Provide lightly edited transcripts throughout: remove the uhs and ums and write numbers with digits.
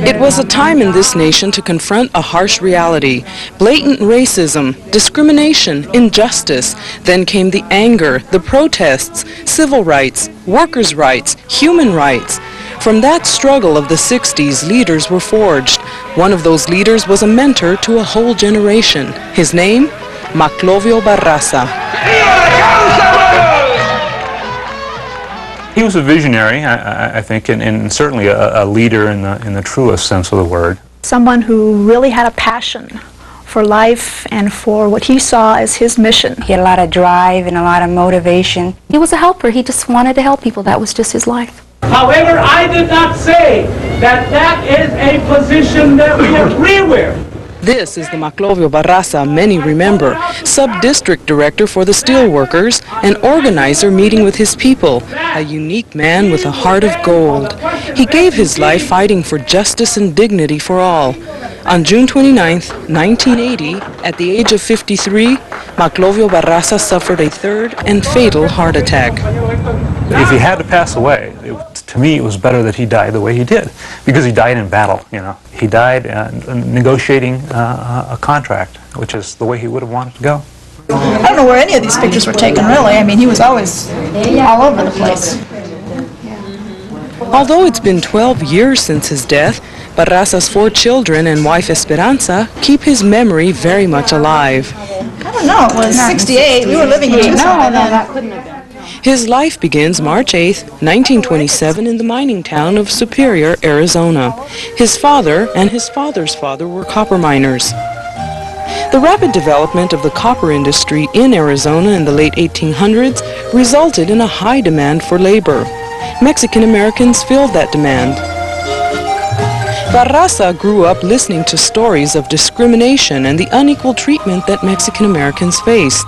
It was a time in this nation to confront a harsh reality: blatant racism, discrimination, injustice. Then came the anger, the protests, civil rights, workers' rights, human rights. From that struggle of the 60s, leaders were forged. One of those leaders was a mentor to a whole generation. His name? Maclovio Barraza. He was a visionary, I think, and certainly a leader in the truest sense of the word. Someone who really had a passion for life and for what he saw as his mission. He had a lot of drive and a lot of motivation. He was a helper. He just wanted to help people. That was just his life. However, I did not say that that is a position that we agree with. This is the Maclovio Barraza many remember, sub-district director for the steelworkers, an organizer meeting with his people, a unique man with a heart of gold. He gave his life fighting for justice and dignity for all. On June 29, 1980, at the age of 53, Maclovio Barraza suffered a third and fatal heart attack. If he had to pass away, to me it was better that he died the way he did, because he died in battle, you know. He died negotiating a contract, which is the way he would have wanted to go. I don't know where any of these pictures were taken, really. I mean, he was always all over the place. Although it's been 12 years since his death, Barraza's 4 children and wife Esperanza keep his memory very much alive. I don't know, it was 68. We were living in Tucson. No, that couldn't have been. His life begins March 8, 1927 in the mining town of Superior, Arizona. His father and his father's father were copper miners. The rapid development of the copper industry in Arizona in the late 1800s resulted in a high demand for labor. Mexican Americans filled that demand. Barraza grew up listening to stories of discrimination and the unequal treatment that Mexican Americans faced.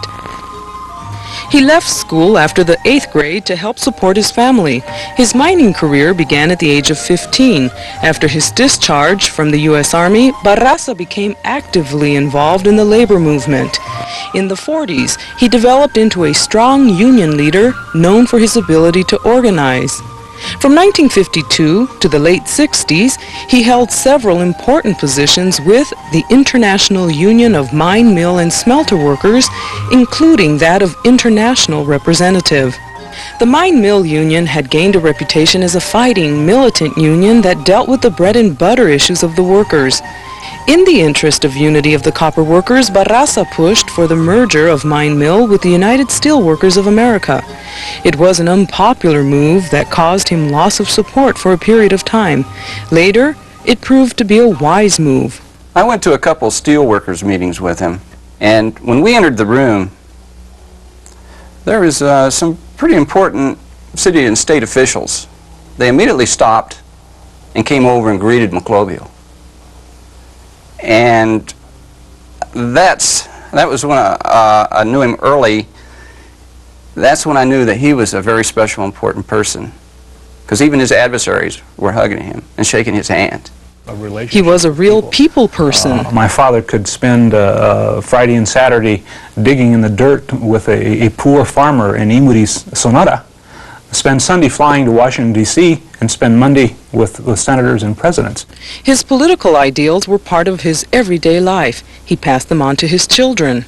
He left school after the 8th grade to help support his family. His mining career began at the age of 15. After his discharge from the U.S. Army, Barraza became actively involved in the labor movement. In the 40s, he developed into a strong union leader known for his ability to organize. From 1952 to the late 60s, he held several important positions with the International Union of Mine, Mill, and Smelter Workers, including that of international representative. The Mine Mill Union had gained a reputation as a fighting, militant union that dealt with the bread and butter issues of the workers. In the interest of unity of the copper workers, Barraza pushed for the merger of Mine Mill with the United Steelworkers of Amreica. It was an unpopular move that caused him loss of support for a period of time. Later, it proved to be a wise move. I went to a couple steelworkers meetings with him, and when we entered the room, there was some pretty important city and state officials. They immediately stopped and came over and greeted Maclovio. And that was when I knew him early. That's when I knew that he was a very special, important person, because even his adversaries were hugging him and shaking his hand. He was a real people person. My father could spend Friday and Saturday digging in the dirt with a poor farmer in Imuris, Sonora, spend Sunday flying to Washington, D.C., and spend Monday with senators and presidents. His political ideals were part of his everyday life. He passed them on to his children.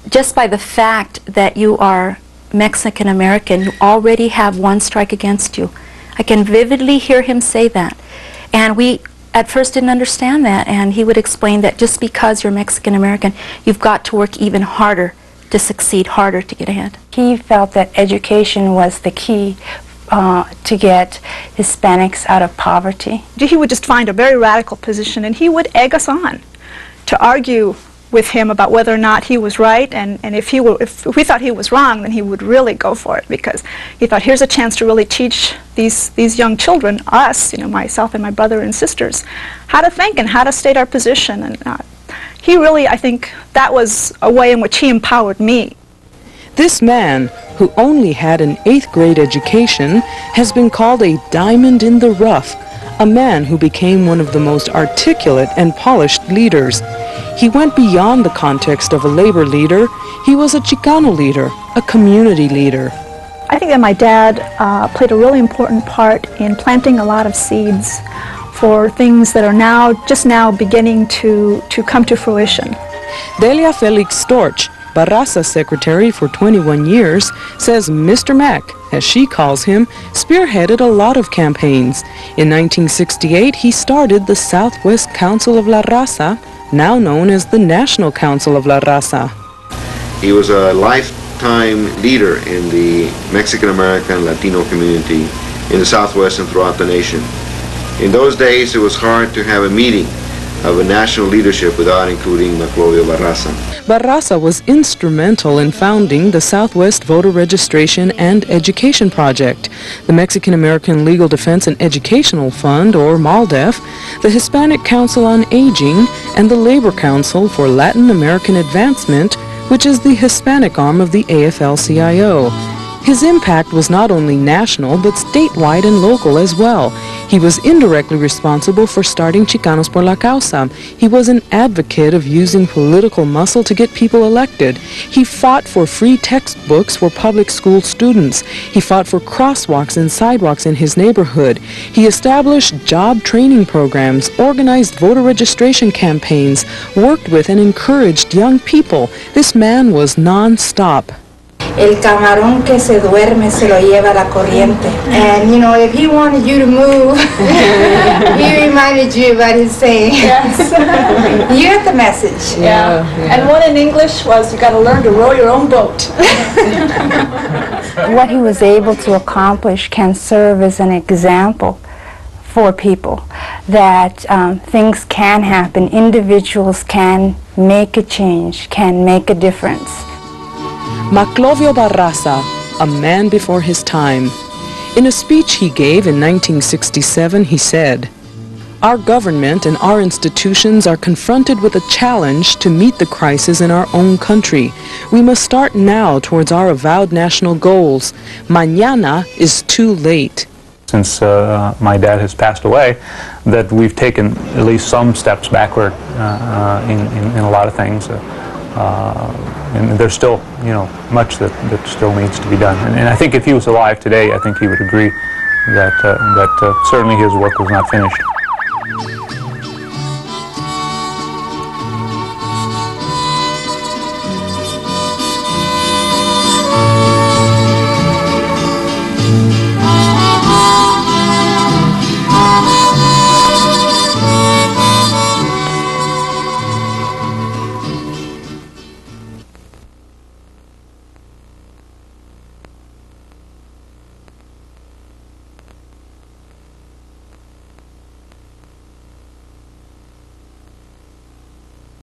Just by the fact that you are Mexican American, you already have one strike against you. I can vividly hear him say that. And we at first didn't understand that, and he would explain that just because you're Mexican American, you've got to work even harder to succeed, harder to get ahead. He felt that education was the key to get Hispanics out of poverty. He would just find a very radical position, and he would egg us on to argue with him about whether or not he was right, and if we thought he was wrong, then he would really go for it, because he thought, here's a chance to really teach these young children, us, myself and my brother and sisters, how to think and how to state our position. And he really, I think, that was a way in which he empowered me. This man, who only had an 8th grade education, has been called a diamond in the rough, a man who became one of the most articulate and polished leaders. He went beyond the context of a labor leader. He was a Chicano leader, a community leader. I think that my dad played a really important part in planting a lot of seeds for things that are just now beginning to come to fruition. Delia Felix Storch, Barraza's secretary for 21 years, says Mr. Mac, as she calls him, spearheaded a lot of campaigns. In 1968, he started the Southwest Council of La Raza, now known as the National Council of La Raza. He was a lifetime leader in the Mexican-American Latino community in the Southwest and throughout the nation. In those days, it was hard to have a meeting of a national leadership without including Maclovio Barraza. Barraza was instrumental in founding the Southwest Voter Registration and Education Project, the Mexican American Legal Defense and Educational Fund, or MALDEF, the Hispanic Council on Aging, and the Labor Council for Latin American Advancement, which is the Hispanic arm of the AFL-CIO. His impact was not only national, but statewide and local as well. He was indirectly responsible for starting Chicanos por la Causa. He was an advocate of using political muscle to get people elected. He fought for free textbooks for public school students. He fought for crosswalks and sidewalks in his neighborhood. He established job training programs, organized voter registration campaigns, worked with and encouraged young people. This man was non-stop. El camarón que se duerme se lo lleva la corriente. And you know, if he wanted you to move, he reminded you about his saying. Yes. You get the message. Yeah. And one in English was, you got to learn to row your own boat. What he was able to accomplish can serve as an example for people that things can happen. Individuals can make a change, can make a difference. Maclovio Barraza, a man before his time. In a speech he gave in 1967, he said, "Our government and our institutions are confronted with a challenge to meet the crisis in our own country. We must start now towards our avowed national goals. Mañana is too late." Since my dad has passed away, that we've taken at least some steps backward in a lot of things. And there's still, much that still needs to be done. And I think if he was alive today, I think he would agree that certainly his work was not finished.